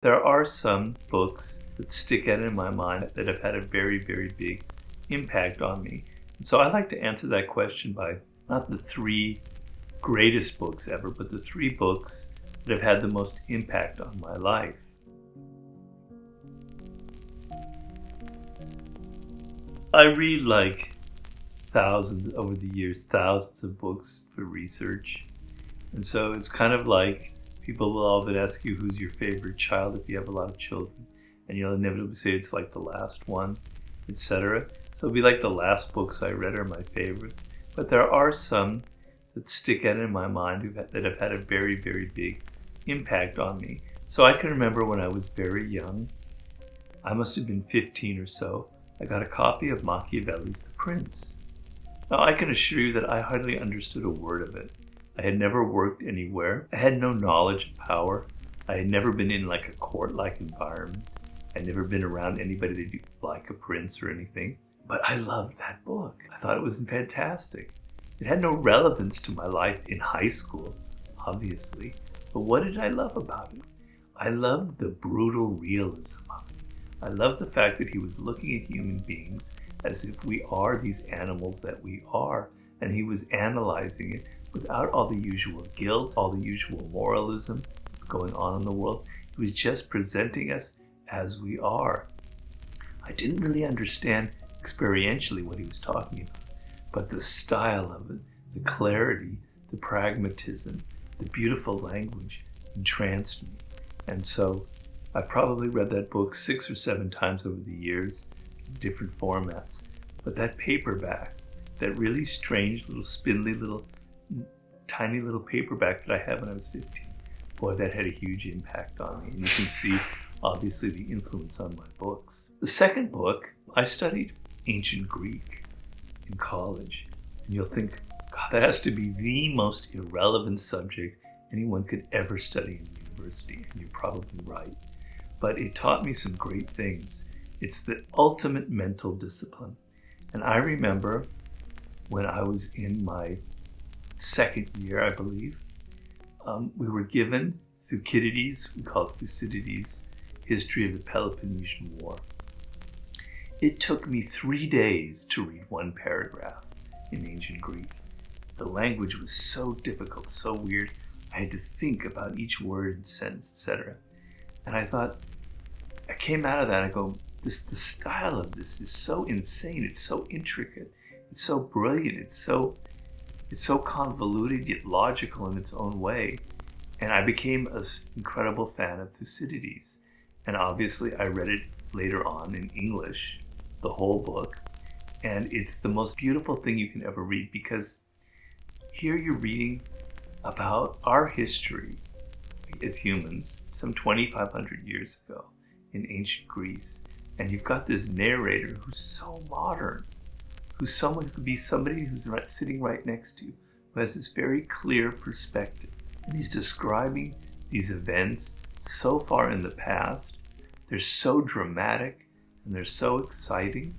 There are some books that stick out in my mind that have had a very, very big impact on me. And so I like to answer that question by not the three greatest books ever, but the three books that have had the most impact on my life. I read like thousands over the years, thousands of books for research. And so it's kind of like people will often ask you who's your favorite child if you have a lot of children. And you'll inevitably say it's like the last one, etc. So it'll be like the last books I read are my favorites. But there are some that stick out in my mind that have had a very, very big impact on me. So I can remember when I was very young, I must have been 15 or so, I got a copy of Machiavelli's The Prince. Now I can assure you that I hardly understood a word of it. I had never worked anywhere. I had no knowledge of power. I had never been in like a court-like environment. I'd never been around anybody that looked like a prince or anything. But I loved that book. I thought it was fantastic. It had no relevance to my life in high school, obviously. But what did I love about it? I loved the brutal realism of it. I loved the fact that he was looking at human beings as if we are these animals that we are. And he was analyzing it without all the usual guilt, all the usual moralism going on in the world. He was just presenting us as we are. I didn't really understand experientially what he was talking about, but the style of it, the clarity, the pragmatism, the beautiful language entranced me. And so I probably read that book 6 or 7 times over the years in different formats. But that paperback, that really strange little spindly little tiny little paperback that I had when I was 15, boy, that had a huge impact on me. And you can see obviously the influence on my books. The second book, I studied ancient Greek in college. And you'll think, God, that has to be the most irrelevant subject anyone could ever study in university. And you're probably right. But it taught me some great things. It's the ultimate mental discipline. And I remember when I was in my second year, I believe, we were given Thucydides, we call it Thucydides, History of the Peloponnesian War. It took me 3 days to read one paragraph in ancient Greek. The language was so difficult, so weird. I had to think about each word and sentence, etc. And I thought, I came out of that and I go, the style of this is so insane, it's so intricate, it's so brilliant, it's so convoluted yet logical in its own way. And I became an incredible fan of Thucydides. And obviously I read it later on in English, the whole book. And it's the most beautiful thing you can ever read, because here you're reading about our history as humans some 2,500 years ago in ancient Greece. And you've got this narrator who's so modern, who's someone who could be somebody who's sitting right next to you, who has this very clear perspective. And he's describing these events so far in the past. They're so dramatic and they're so exciting,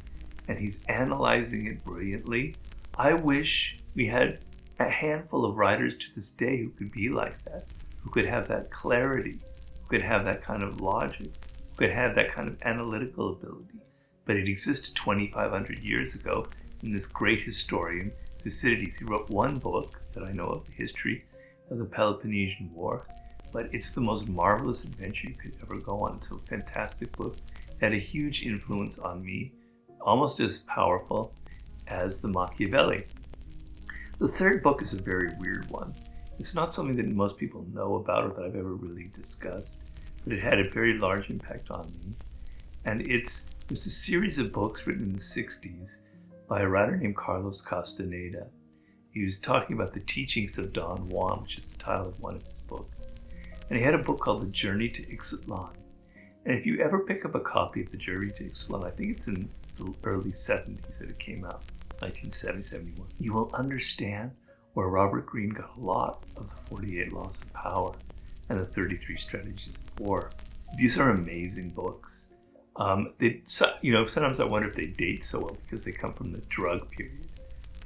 and he's analyzing it brilliantly. I wish we had a handful of writers to this day who could be like that, who could have that clarity, who could have that kind of logic, who could have that kind of analytical ability. But it existed 2,500 years ago in this great historian, Thucydides. He wrote one book that I know of, the history of the Peloponnesian War, but it's the most marvelous adventure you could ever go on. It's a fantastic book. It had a huge influence on me, almost as powerful as the Machiavelli. The third book is a very weird one. It's not something that most people know about or that I've ever really discussed, but it had a very large impact on me. And it's a series of books written in the 60s by a writer named Carlos Castaneda. He was talking about the teachings of Don Juan, which is the title of one of his books. And he had a book called The Journey to Ixtlan. And if you ever pick up a copy of The Journey to Ixtlan, I think it's in the early 70s that it came out, 1970, 71, you will understand where Robert Greene got a lot of the 48 Laws of Power and the 33 Strategies of War. These are amazing books. Sometimes I wonder if they date so well because they come from the drug period.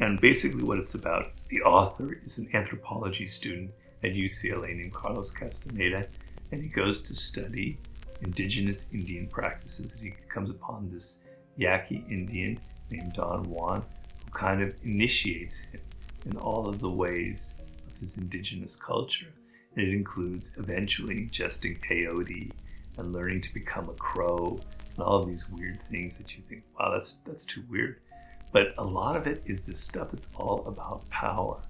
And basically what it's about is the author is an anthropology student at UCLA named Carlos Castaneda, and he goes to study indigenous Indian practices. And he comes upon this Yaqui Indian named Don Juan, who kind of initiates him in all of the ways of his indigenous culture. And it includes eventually ingesting peyote and learning to become a crow and all of these weird things that you think, wow, that's too weird. But a lot of it is this stuff that's all about power.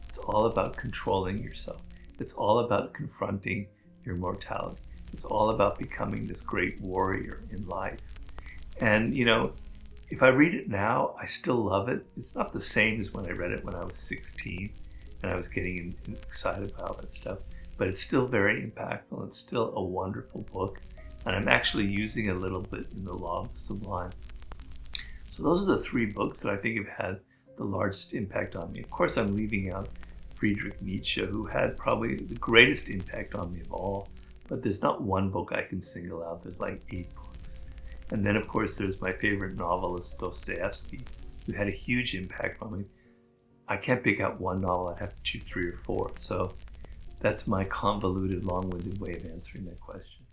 It's all about controlling yourself. It's all about confronting your mortality. It's all about becoming this great warrior in life. And, if I read it now, I still love it. It's not the same as when I read it when I was 16 and I was getting excited about all that stuff, but it's still very impactful. It's still a wonderful book. And I'm actually using it a little bit in The Law of the Sublime. So those are the 3 books that I think have had the largest impact on me. Of course, I'm leaving out Friedrich Nietzsche, who had probably the greatest impact on me of all. But there's not one book I can single out. There's like 8 books. And then, of course, there's my favorite novelist, Dostoevsky, who had a huge impact on me. I can't pick out one novel. I'd have to choose 3 or 4. So that's my convoluted, long-winded way of answering that question.